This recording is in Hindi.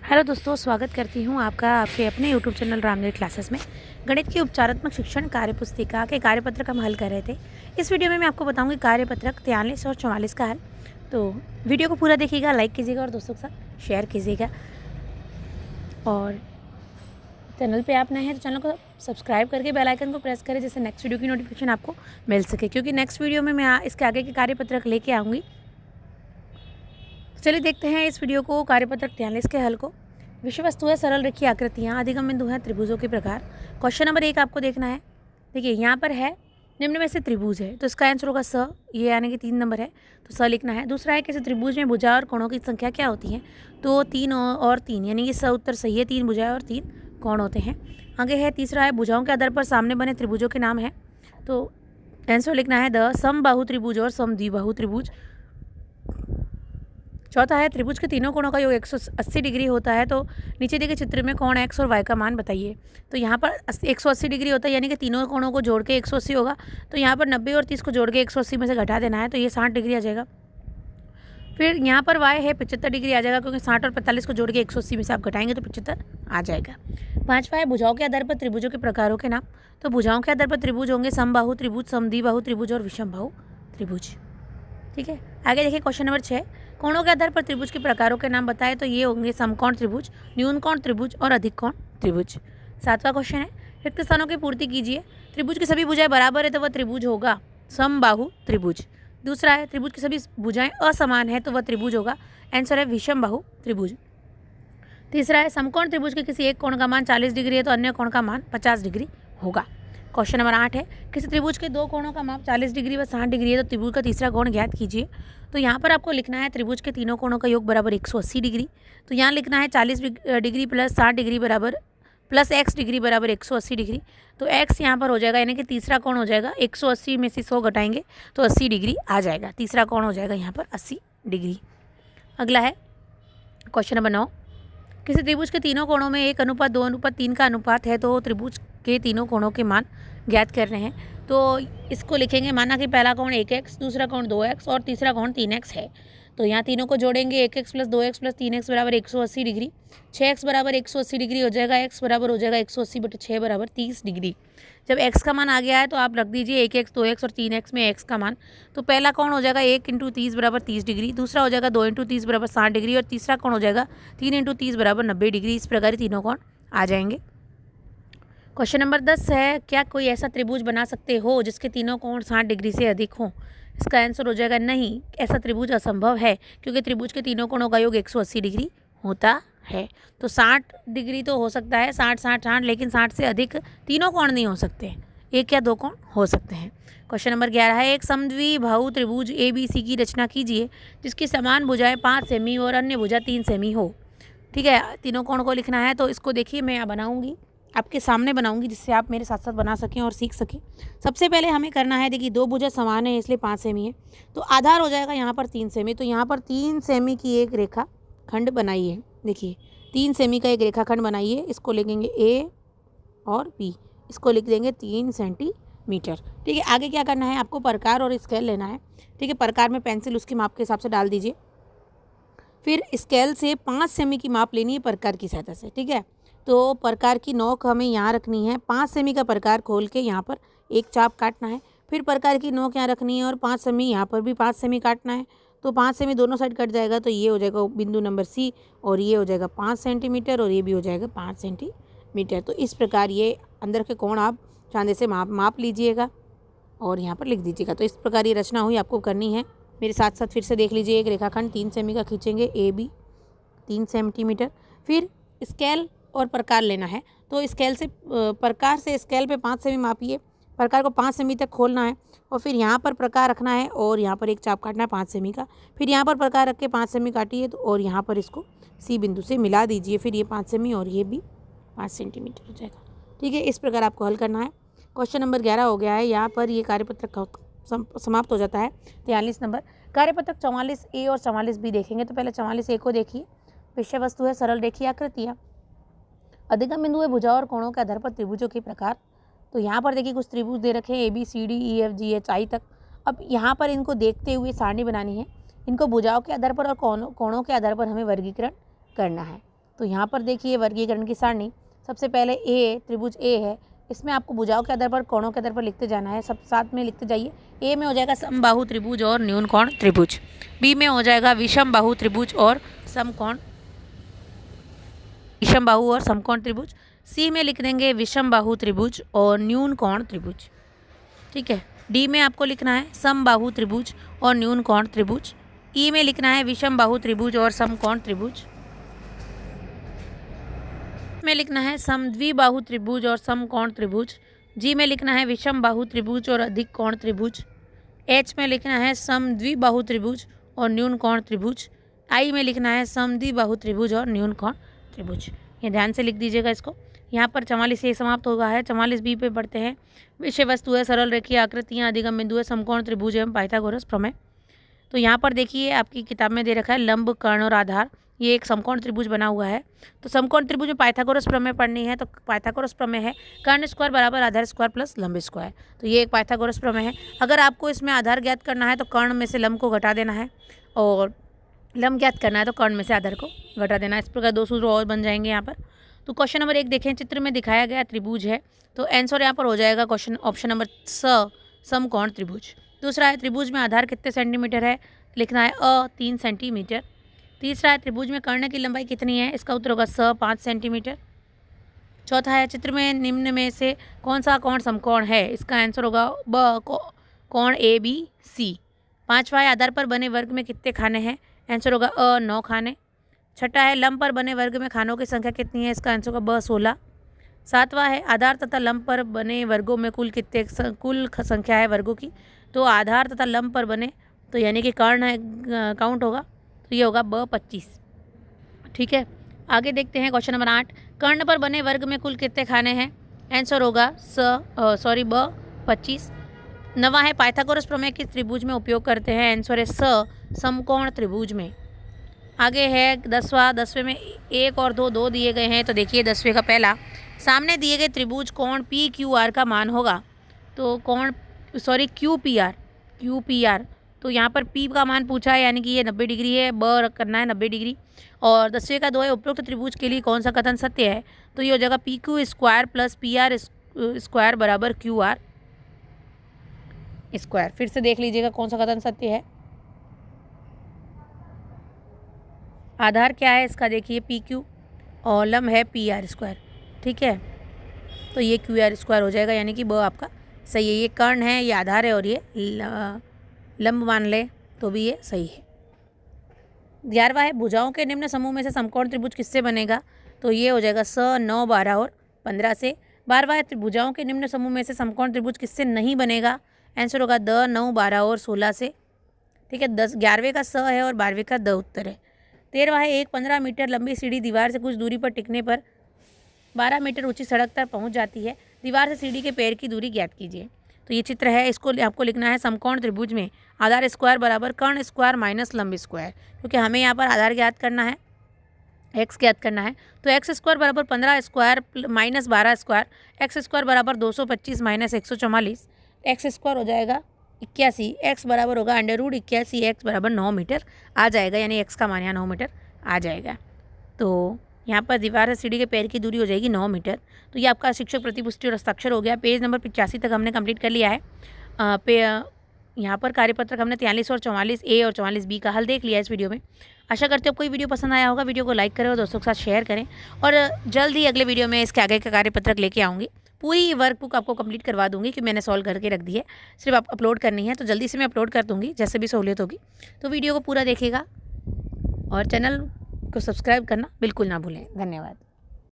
हेलो दोस्तों, स्वागत करती हूँ आपका आपके अपने यूट्यूब चैनल रामदेव क्लासेस में। गणित की उपचारात्मक शिक्षण कार्यपुस्तिका के कार्यपत्रक हम हल कर रहे थे। इस वीडियो में मैं आपको बताऊंगी कार्यपत्रक 43 और 44 का हल। तो वीडियो को पूरा देखिएगा, लाइक कीजिएगा और दोस्तों के साथ शेयर कीजिएगा। और चैनल पे आप नए हैं तो चैनल को सब्सक्राइब करके बेल आइकन को प्रेस करें, जिससे नेक्स्ट वीडियो की नोटिफिकेशन आपको मिल सके, क्योंकि नेक्स्ट वीडियो में मैं इसके आगे के कार्यपत्रक लेके आऊँगी। चलिए देखते हैं इस वीडियो को, कार्यपत्रक 43 के हल को। विषय वस्तु है सरल रेखीय आकृतियाँ, अधिगम बिंदु है त्रिभुजों के प्रकार। क्वेश्चन नंबर 1 आपको देखना है। देखिए यहाँ पर है निम्न में से त्रिभुज है, तो इसका आंसर होगा स, ये यानी कि 3 नंबर है तो स लिखना है। दूसरा है किसी त्रिभुज में भुजा और कोणों की संख्या क्या होती है, तो 3 और 3, यानी कि स उत्तर सही है। 3 भुजाएं और 3 कोण होते हैं। आगे है तीसरा है भुजाओं के आधार पर सामने बने त्रिभुजों के नाम है, तो आंसर लिखना है द समबाहु त्रिभुज और समद्विबाहु त्रिभुज। चौथा है त्रिभुज के तीनों कोणों का योग 180 डिग्री होता है, तो नीचे दिए गए चित्र में कोण x और y का मान बताइए। तो यहाँ पर 180 डिग्री होता है, यानी कि तीनों कोणों को जोड़ के 180 होगा। तो यहाँ पर 90 और 30 को जोड़ के 180 में से घटा देना है, तो ये 60 डिग्री आ जाएगा। फिर यहाँ पर y है 75 डिग्री आ जाएगा, क्योंकि 60 और 45 को जोड़ के 180 में से आप घटाएंगे तो 75 आ जाएगा। पांचवा है भुजाओं के आधार पर त्रिभुजों के प्रकारों के नाम। तो भुजाओं के आधार पर त्रिभुज होंगे समबाहु त्रिभुज, समद्विबाहु त्रिभुज और विषमबाहु त्रिभुज। ठीक है, आगे देखिए क्वेश्चन नंबर 6। कोणों के आधार पर त्रिभुज के प्रकारों के नाम बताए, तो ये होंगे समकोण त्रिभुज, न्यून कोण त्रिभुज और अधिक कोण त्रिभुज। 7वां क्वेश्चन है रिक्त स्थानों की पूर्ति कीजिए। त्रिभुज की सभी भुजाएं बराबर है तो वह त्रिभुज होगा समबाहु त्रिभुज। दूसरा है त्रिभुज की सभी भुजाएं असमान है तो वह त्रिभुज होगा, आंसर है विषमबाहु त्रिभुज। तीसरा है समकोण त्रिभुज के किसी एक कोण का मान 40 डिग्री है तो अन्य कोण का मान 50 डिग्री होगा। क्वेश्चन नंबर 8 है किसी त्रिभुज के दो कोणों का माप 40 डिग्री व 60 डिग्री है तो त्रिभुज का तीसरा कोण ज्ञात कीजिए। तो यहाँ पर आपको लिखना है त्रिभुज के तीनों कोणों का योग बराबर 180 डिग्री। तो यहाँ लिखना है 40 डिग्री प्लस 60 डिग्री बराबर प्लस x डिग्री बराबर 180 डिग्री। तो x यहाँ पर हो जाएगा, यानी कि तीसरा कोण हो जाएगा 180 में से 100 घटाएंगे तो 80 डिग्री आ जाएगा। तीसरा कोण हो जाएगा यहाँ पर 80 डिग्री। अगला है क्वेश्चन नंबर 9। किसी त्रिभुज के तीनों कोणों में 1:2:3 का अनुपात है, तो त्रिभुज के तीनों कोणों के मान ज्ञात करने हैं। तो इसको लिखेंगे, माना कि पहला कोण 1x, दूसरा कोण 2x और तीसरा कोण 3x है। तो यहाँ तीनों को जोड़ेंगे, 1x plus 2x plus 3x बराबर 180 डिग्री। 6x बराबर 180 डिग्री हो जाएगा, x बराबर हो जाएगा 180/6 बराबर 30 डिग्री। जब x का मान आ गया है तो आप रख दीजिए 1x 2x और 3x में x का मान। तो पहला कोण हो जाएगा 1 × 30 बराबर 30 डिग्री, दूसरा हो जाएगा 2 × 30 बराबर 60 डिग्री और तीसरा कोण हो जाएगा 3 × 30 बराबर 90 डिग्री। इस प्रकार तीनों कोण आ जाएंगे। क्वेश्चन नंबर 10 है क्या कोई ऐसा त्रिभुज बना सकते हो जिसके तीनों कोण 60 डिग्री से अधिक हों। इसका आंसर हो जाएगा नहीं, ऐसा त्रिभुज असंभव है, क्योंकि त्रिभुज के तीनों कोणों का योग 180 डिग्री होता है। तो 60 डिग्री तो हो सकता है, 60 60 60, लेकिन 60 से अधिक तीनों कोण नहीं हो सकते, एक या दो कोण हो सकते हैं। क्वेश्चन नंबर 11 है एक समद्विबाहु त्रिभुज ABC की रचना कीजिए जिसकी समान भुजाएं 5 सेमी और अन्य भुजा 3 सेमी हो। ठीक है, तीनों कोण को लिखना है। तो इसको देखिए मैं यहाँ बनाऊंगी, आपके सामने बनाऊंगी, जिससे आप मेरे साथ साथ बना सकें और सीख सकें। सबसे पहले हमें करना है, देखिए दो भुजा समान है इसलिए 5 सेमी है, तो आधार हो जाएगा यहाँ पर 3 सेमी। तो यहाँ पर 3 सेमी की एक रेखा खंड बनाइए। देखिए 3 सेमी का एक रेखा खंड बनाइए, इसको लिखेंगे A और B, इसको लिख देंगे 3 सेंटीमीटर। ठीक है, आगे क्या करना है, आपको प्रकार और स्केल लेना है। ठीक है, प्रकार में पेंसिल उसके माप के हिसाब से डाल दीजिए। फिर स्केल से 5 सेमी की माप लेनी है प्रकार की सहायता से। ठीक है, तो प्रकार की नोक हमें यहाँ रखनी है, 5 सेमी का प्रकार खोल के यहाँ पर एक चाप काटना है। फिर प्रकार की नोक यहाँ रखनी है और 5 सेमी यहाँ पर भी 5 सेमी काटना है। तो 5 सेमी दोनों साइड कट जाएगा, तो ये हो जाएगा बिंदु नंबर C, और ये हो जाएगा 5 सेंटीमीटर और ये भी हो जाएगा 5 सेंटीमीटर। तो इस प्रकार ये अंदर के कोण आप चांदे से माप लीजिएगा और यहाँ पर लिख दीजिएगा। तो इस प्रकार ये रचना हुई, आपको करनी है। मेरे साथ साथ फिर से देख लीजिए, एक रेखाखंड 3 सेमी का खींचेंगे AB 3 सेंटीमीटर। फिर स्केल और प्रकार लेना है, तो स्केल से प्रकार से स्केल पे 5 सेमी मापिए, प्रकार को 5 सेमी तक खोलना है और फिर यहाँ पर प्रकार रखना है और यहाँ पर एक चाप काटना है 5 सेमी का। फिर यहाँ पर प्रकार रख के 5 सेमी काटिए तो और यहाँ पर इसको C बिंदु से मिला दीजिए। फिर ये 5 सेमी और ये भी 5 सेंटीमीटर हो जाएगा। ठीक है, इस प्रकार आपको हल करना है। क्वेश्चन नंबर 11 हो गया है, यहाँ पर ये कार्यपत्रक समाप्त हो जाता है। 43 नंबर कार्यपत्रक 44A और 44B देखेंगे। तो पहले 44A को देखिए। विषय वस्तु है सरल रेखीय आकृतियाँ, अधिगम बिंदु है भुजा और कोणों के आधार पर त्रिभुजों के प्रकार। तो यहाँ पर देखिए कुछ त्रिभुज दे रखे हैं ABCDEFGHI तक। अब यहाँ पर इनको देखते हुए सारणी बनानी है। इनको भुजाओं के आधार पर और कोणों के आधार पर हमें वर्गीकरण करना है। तो यहाँ पर देखिए वर्गीकरण की सारणी, सबसे पहले ए, त्रिभुज ए है, इसमें आपको भुजाओं के आधार पर, कोणों के आधार पर लिखते जाना है, सब साथ में लिखते जाइए। ए में हो जाएगा समबाहु त्रिभुज और न्यून कोण त्रिभुज, बी में हो जाएगा विषम बाहु त्रिभुज और समकोण, विषम बाहु और समकोण त्रिभुज, सी में लिख देंगे विषम बाहु त्रिभुज और न्यून कोण त्रिभुज, ठीक है। डी में आपको लिखना है समबाहु त्रिभुज और न्यून कोण त्रिभुज, ई में लिखना है विषम बाहु त्रिभुज और समकोण त्रिभुज, में लिखना है समद्विबाहु त्रिभुज और समकोण त्रिभुज, जी में लिखना है विषम बाहु त्रिभुज और अधिक कोण त्रिभुज, एच में लिखना है समद्विबाहु त्रिभुज और न्यून कोण त्रिभुज, आई में लिखना है समद्विबाहु त्रिभुज और न्यून कोण त्रिभुज। ये ध्यान से लिख दीजिएगा इसको। यहाँ पर 44 ए समाप्त होगा है। 44 बी पे पढ़ते हैं। विषय वस्तु है, सरल रेखीय आकृतियाँ, अधिगम बिंदु है, समकोण त्रिभुज एवं पाइथागोरस प्रमेय। तो यहाँ पर देखिए आपकी किताब में दे रखा है लंब, कर्ण और आधार, ये एक समकोण त्रिभुज बना हुआ है। तो समकोण त्रिभुज में पाइथागोरस प्रमेय पढ़नी है, तो पाइथागोरस प्रमेय है कर्ण स्क्वायर बराबर आधार स्क्वायर प्लस लंब स्क्वायर। तो ये एक पाइथागोरस प्रमेय है। अगर आपको इसमें आधार ज्ञात करना है तो कर्ण में से लंब को घटा देना है, और लंब ज्ञात करना है तो कर्ण में से आधार को घटा देना है। इस प्रकार 2 सूत्र और बन जाएंगे यहाँ पर। तो क्वेश्चन नंबर 1 देखें, चित्र में दिखाया गया त्रिभुज है, तो आंसर यहाँ पर हो जाएगा क्वेश्चन ऑप्शन नंबर स, समकोण त्रिभुज। दूसरा है त्रिभुज में आधार कितने सेंटीमीटर है, लिखना है 3 सेंटीमीटर। तीसरा है त्रिभुज में कर्ण की लंबाई कितनी है, इसका उत्तर होगा स, 5 सेंटीमीटर। चौथा है चित्र में निम्न में से कौन सा कोण समकोण है, इसका आंसर होगा ब, कोण ABC। पांचवा है आधार पर बने वर्ग में कितने खाने हैं, आंसर होगा 9 खाने। छठा है लंब पर बने वर्ग में खानों की संख्या कितनी है, इसका आंसर होगा ब, 16। सातवां है आधार तथा लंब पर बने वर्गों में कुल संख्या है वर्गों की, तो आधार तथा लंब पर बने तो यानी कि कर्ण है काउंट होगा, तो ये होगा ब, 25। ठीक है, आगे देखते हैं क्वेश्चन नंबर 8। कर्ण पर बने वर्ग में कुल कितने खाने हैं, आंसर होगा ब, 25। नवा है पाइथागोरस प्रमेय किस त्रिभुज में उपयोग करते हैं, आंसर है स, समकोण त्रिभुज में। आगे है 10वें में 1 और 2 दिए गए हैं। तो देखिए 10वें का पहला, सामने दिए गए त्रिभुज कोण PQR का मान होगा, तो QPR, तो यहाँ पर P का मान पूछा है, यानी कि ये 90 डिग्री है, ब करना है 90 डिग्री। और 10वें का 2 है उपरोक्त त्रिभुज के लिए कौन सा कथन सत्य है, तो ये हो जाएगा PQ square plus PR square बराबर QR स्क्वायर। फिर से देख लीजिएगा कौन सा कथन सत्य है। आधार क्या है इसका, देखिए PQ और लंब है PR स्क्वायर, ठीक है, तो ये QR स्क्वायर हो जाएगा, यानी कि ब आपका सही है। ये कर्ण है, ये आधार है, और ये लंब मान ले तो भी ये सही है। 11वां है भुजाओं के निम्न समूह में से समकोण त्रिभुज किससे बनेगा, तो ये हो जाएगा स, 9, 12 और 15 से। 12वां है भुजाओं के निम्न समूह में से समकोण त्रिभुज किससे नहीं बनेगा, आंसर होगा द, 9, 12 और 16 से। ठीक है, 11वें का स है और 12वें का द उत्तर है। 13वां है एक 15 मीटर लंबी सीढ़ी दीवार से कुछ दूरी पर टिकने पर 12 मीटर ऊंची सड़क तक पहुंच जाती है। दीवार से सीढ़ी के पैर की दूरी ज्ञात कीजिए। तो ये चित्र है, इसको आपको लिखना है समकोण त्रिभुज में आधार स्क्वायर बराबर कर्ण स्क्वायर माइनस लंब स्क्वायर, क्योंकि हमें यहाँ पर आधार ज्ञात करना है, एक्स ज्ञात करना है। तो एक्स स्क्वायर बराबर 15 square minus 12 square, x square बराबर 225 माइनस 144, एक्स स्क्वायर हो जाएगा 81, एक्स बराबर होगा √81, एक्स बराबर 9 मीटर आ जाएगा, यानी एक्स का मान यहाँ 9 मीटर आ जाएगा। तो यहाँ पर दीवार से सीढ़ी के पैर की दूरी हो जाएगी 9 मीटर। तो ये आपका शिक्षक प्रतिपुष्टि और हस्ताक्षर हो गया। पेज नंबर 85 तक हमने कंप्लीट कर लिया है। यहाँ पर कार्यपत्रक हमने 43 और 44 ए और 44 बी का हल देख लिया है इस वीडियो में। आशा करते हो कोई वीडियो पसंद आया होगा, वीडियो को लाइक करें और दोस्तों के साथ शेयर करें, और जल्द ही अगले वीडियो में इसके आगे का कार्यपत्रक लेके आऊँगी। पूरी वर्कबुक आपको कंप्लीट करवा दूंगी कि मैंने सॉल्व करके रख दी है, सिर्फ आप अपलोड करनी है, तो जल्दी से मैं अपलोड कर दूंगी जैसे भी सहूलियत होगी। तो वीडियो को पूरा देखिएगा और चैनल को सब्सक्राइब करना बिल्कुल ना भूलें। धन्यवाद।